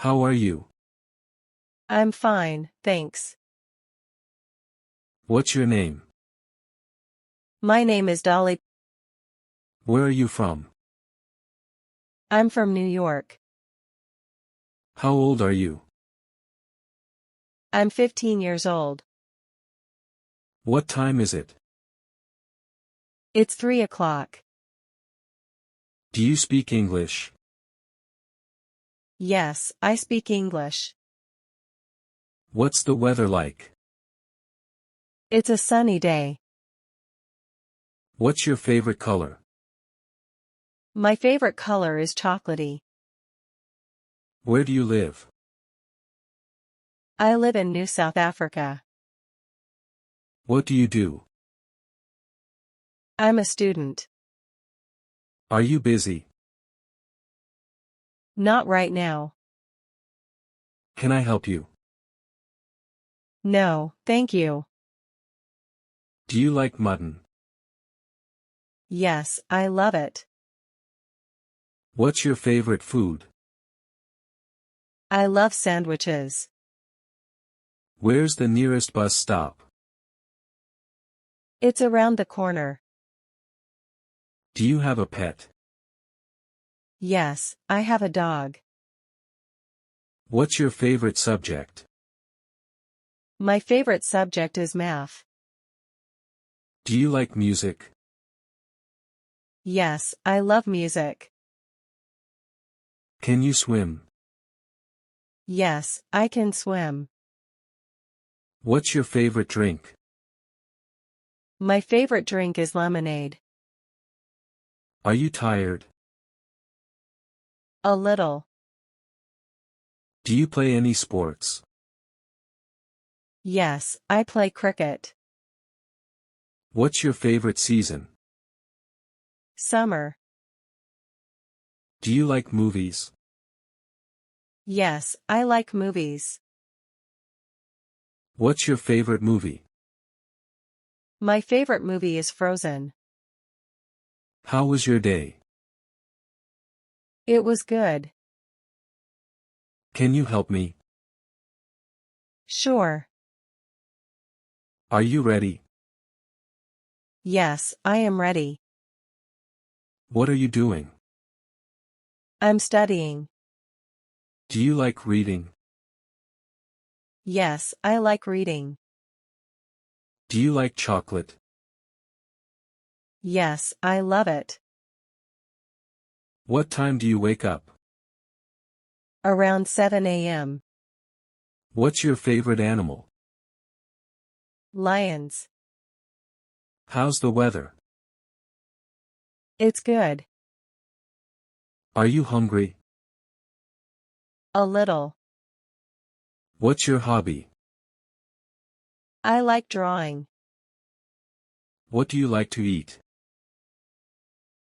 How are you? I'm fine, thanks. What's your name? My name is Dolly. Where are you from? I'm from New York. How old are you? I'm 15 years old. What time is it? It's 3 o'clock. Do you speak English? Yes, I speak English. What's the weather like? It's a sunny day. What's your favorite color? My favorite color is chocolatey. Where do you live? I live in New South Africa. What do you do? I'm a student. Are you busy? Not right now. Can I help you? No, thank you. Do you like mutton? Yes, I love it. What's your favorite food? I love sandwiches. Where's the nearest bus stop? It's around the corner. Do you have a pet? Yes, I have a dog. What's your favorite subject? My favorite subject is math. Do you like music? Yes, I love music. Can you swim? Yes, I can swim. What's your favorite drink? My favorite drink is lemonade. Are you tired? A little. Do you play any sports? Yes, I play cricket. What's your favorite season? Summer. Do you like movies? Yes, I like movies. What's your favorite movie? My favorite movie is Frozen. How was your day? It was good. Can you help me? Sure. Are you ready? Yes, I am ready. What are you doing? I'm studying. Do you like reading? Yes, I like reading. Do you like chocolate? Yes, I love it. What time do you wake up? Around 7 a.m. What's your favorite animal? Lions. How's the weather? It's good. Are you hungry? A little. What's your hobby? I like drawing. What do you like to eat?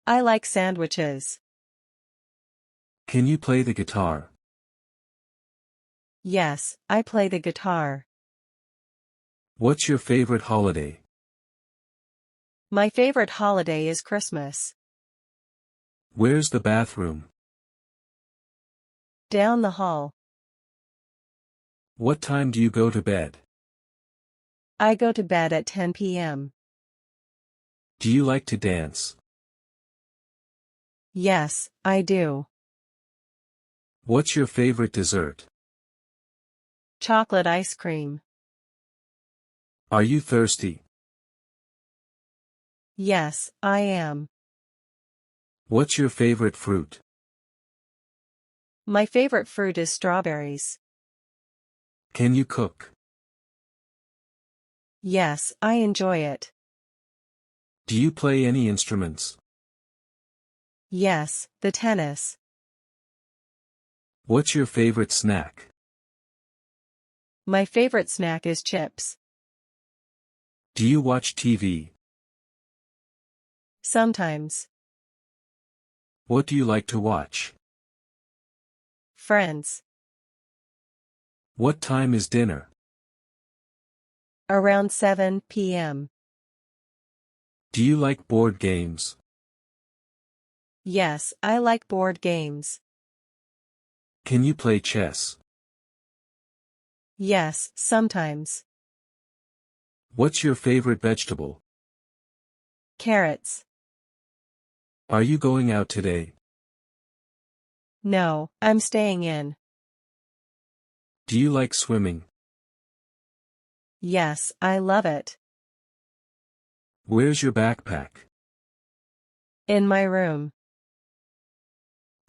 I like sandwiches. Can you play the guitar? Yes, I play the guitar. What's your favorite holiday? My favorite holiday is Christmas. Where's the bathroom? Down the hall. What time do you go to bed? I go to bed at 10 p.m. Do you like to dance? Yes, I do. What's your favorite dessert? Chocolate ice cream. Are you thirsty? Yes, I am. What's your favorite fruit? My favorite fruit is strawberries. Can you cook? Yes, I enjoy it. Do you play any instruments? Yes, the tennis. What's your favorite snack? My favorite snack is chips. Do you watch TV? Sometimes. What do you like to watch? Friends. What time is dinner? Around 7 p.m. Do you like board games? Yes, I like board games. Can you play chess? Yes, sometimes. What's your favorite vegetable? Carrots. Are you going out today? No, I'm staying in. Do you like swimming? Yes, I love it. Where's your backpack? In my room.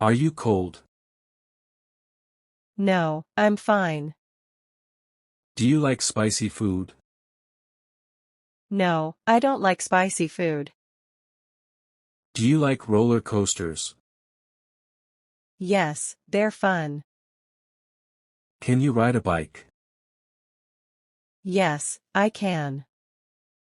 Are you cold? No, I'm fine. Do you like spicy food? No, I don't like spicy food. Do you like roller coasters? Yes, they're fun. Can you ride a bike? Yes, I can.